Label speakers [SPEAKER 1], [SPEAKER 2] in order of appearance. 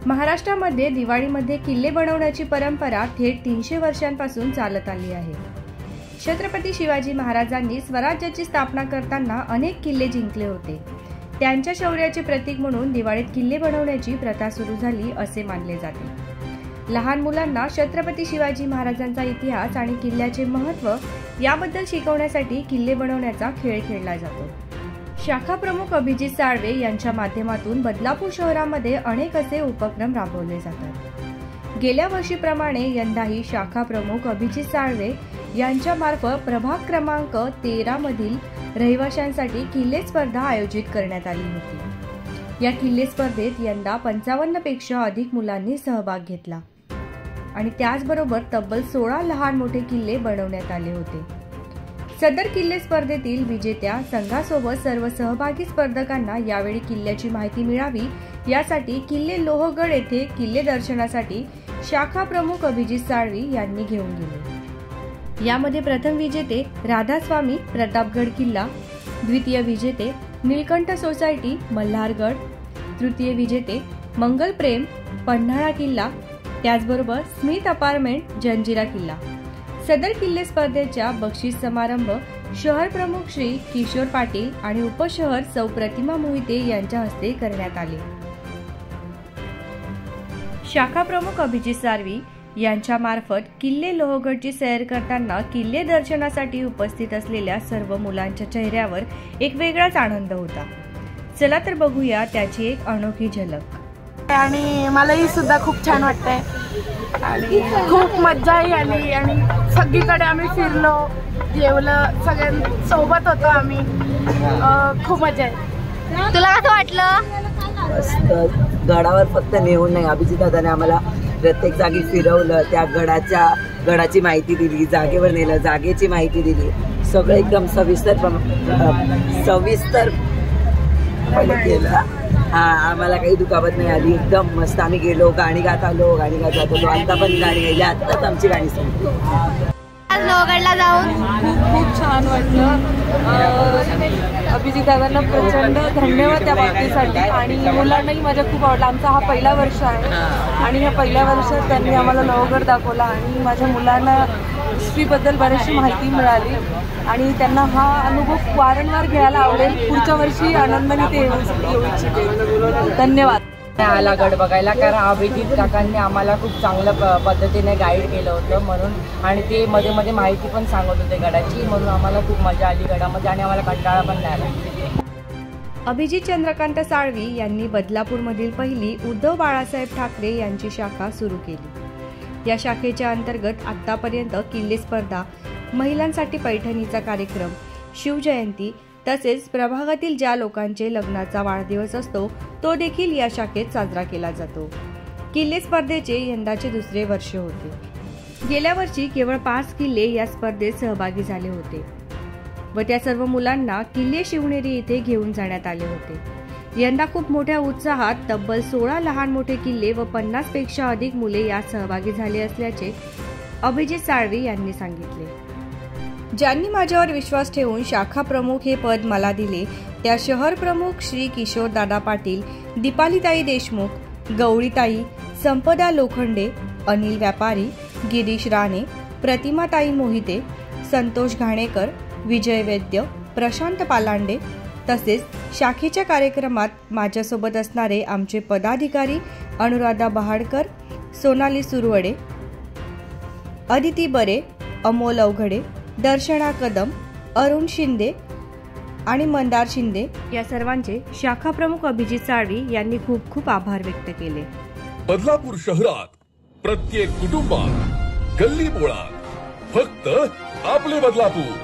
[SPEAKER 1] महाराष्ट्रामध्ये दिवाळीमध्ये किल्ले बनवण्याची परंपरा थेट 300 वर्षांपासून चालत आली आहे। छत्रपती शिवाजी महाराजांनी स्वराज्याची स्थापना करताना अनेक किल्ले जिंकले होते। त्यांच्या शौर्याचे प्रतीक म्हणून दिवाळीत किल्ले बनवण्याची प्रथा सुरू झाली असे मानले जाते। लहान मुलांना छत्रपती शिवाजी महाराजांचा इतिहास आणि किल्ल्याचे महत्त्व याबद्दल शिकवण्यासाठी किल्ले बनवण्याचा खेळ खेळला जातो। शाखा प्रमुख अभिजित साळवे यांच्या माध्यमातून बदलापूर शहरामध्ये अनेक असे उपक्रम राबवले जातात। गेल्या वर्षीप्रमाणे यंदाही शाखा प्रमुख अभिजित साळवे यांच्या मार्फत प्रभाग क्रमांक 13 मधील रहिवाशांसाठी किल्ले स्पर्धा आयोजित करण्यात आली होती। या किल्ले स्पर्धेत यंदा 55 पेक्षा अधिक मुलांनी सहभाग घेतला आणि त्याचबरोबर तब्बल 16 लहान मोठे किल्ले बनवण्यात आले होते। सदर किल्ले स्पर्धेतील विजेत्या संघासोबत सर्व सहभागी स्पर्धकांना यावेळी किल्ल्याची माहिती मिळावी यासाठी किल्ले लोहगड येथे किल्ले दर्शनासाठी शाखा प्रमुख अभिजित साळवी यांनी घेऊन गेले। यामध्ये प्रथम विजेते राधास्वामी प्रतापगड किल्ला, द्वितीय विजेते नीलकंठ सोसायटी मल्हारगड, तृतीय विजेते मंगलप्रेम पन्हाळा किल्ला, त्याचबरोबर स्मिथ अपार्टमेंट जंजिरा किल्ला। सदर किल्ले स्पर्धेच्या बक्षीस समारंभ शहर प्रमुख श्री किशोर पाटील आणि उपशहर सौ प्रतिमा मोहिते यांच्या हस्ते करण्यात आले। शाखा प्रमुख अभिजित साळवी यांच्या मार्फत किल्ले लोहगडची सैर करताना किल्ले दर्शनासाठी उपस्थित असलेल्या सर्व मुलांच्या चेहऱ्यावर एक वेगळाच आनंद होता। चला तर बघूया त्याची एक अनोखी झलक।
[SPEAKER 2] आणि मलाही सुद्धा खूप छान वाटतंय आणि खूप मज्जाही आली आणि सगळीकडे आम्ही फिरलो, जेवलं, सगळ्यांसोबत होतो आम्ही। खूप मजा आहे।
[SPEAKER 3] तुला कसं वाटलं?
[SPEAKER 4] मस्त। गडावर फक्त नेऊन नाही, अभिजित दादाने आम्हाला प्रत्येक जागी फिरवलं, त्या गडाची माहिती दिली, जागेवर नेलं, जागेची माहिती दिली, सगळं एकदम सविस्तर केलं। आम्हाला काही दुखापत नाही आली, एकदम मस्त। आम्ही गेलो, गाणी गात आलो, आता पण गाणी गायली, आत्ताच आमची गाणी संपली।
[SPEAKER 3] आज लोहगडला जाऊन
[SPEAKER 2] खूप छान वाटलं। अभिजित दादांना प्रचंड धन्यवाद त्या बाबतीसाठी आणि मुलांनाही माझ्या खूप आवडला। आमचा हा पहिला वर्ष आहे आणि ह्या पहिल्या वर्षात त्यांनी आम्हाला लोहगड दाखवला आणि माझ्या मुलांना हिस्ट्रीबद्दल बरीचशी माहिती मिळाली आणि त्यांना हा अनुभव वारंवार घ्यायला आवडेल। पुढच्या वर्षी आनंदाने ते येऊ इच्छिते। धन्यवाद।
[SPEAKER 5] आला गड बघायला, कारण अभिजित काकांनी आम्हाला खूप चांगल्या पद्धतीने गाईड केलं होतं म्हणून, आणि ते मध्ये मध्ये माहिती पण सांगत होते गडाची, म्हणून आम्हाला खूप मजा आली गडामध्ये आणि आम्हाला कंटाळा पण नाही आला।
[SPEAKER 1] अभिजित चंद्रकांत साळवी यांनी बदलापूरमधील पहिली उद्धव बाळासाहेब ठाकरे यांची शाखा सुरू केली। या शाखेच्या अंतर्गत आतापर्यंत किल्ले स्पर्धा, महिलांसाठी पैठणीचा कार्यक्रम, शिवजयंती तसेच प्रभागातील ज्या लोकांचे लग्नाचा वाढदिवस असतो तो देखील या शाखेत साजरा केला जातो। किल्ले स्पर्धेचे यंदाचे दुसरे वर्ष होते। गेल्या वर्षी केवळ 5 किल्ले या स्पर्धेत सहभागी झाले होते व त्या सर्व मुलांना किल्ले शिवनेरी येथे घेऊन जाण्यात आले होते। यंदा खूप मोठ्या उत्साहात तब्बल 16 लहान मोठे किल्ले व 50 पेक्षा अधिक मुले यात सहभागी झाले असल्याचे अभिजित साळवी यांनी सांगितले। ज्यांनी माझ्यावर विश्वास ठेवून शाखा प्रमुख हे पद मला दिले त्या शहर प्रमुख श्री किशोर दादा पाटील, दीपालीताई देशमुख, गवळीताई, संपदा लोखंडे, अनिल व्यापारी, गिरीश राणे, प्रतिमाताई मोहिते, संतोष घाणेकर, विजय वैद्य, प्रशांत पालांडे तसेच शाखेच्या कार्यक्रमात माझ्यासोबत असणारे आमचे पदाधिकारी अनुराधा बहाडकर, सोनाली सुरवडे, अदिती बरे, अमोल अवघडे, दर्शना कदम, अरुण शिंदे आणि मंदार शिंदे या सर्वांचे शाखा प्रमुख अभिजित साळवी यांनी खूप खूप आभार व्यक्त केले।
[SPEAKER 6] बदलापूर शहरात प्रत्येक कुटुंबात, गल्ली बोळात फक्त आपले बदलापूर।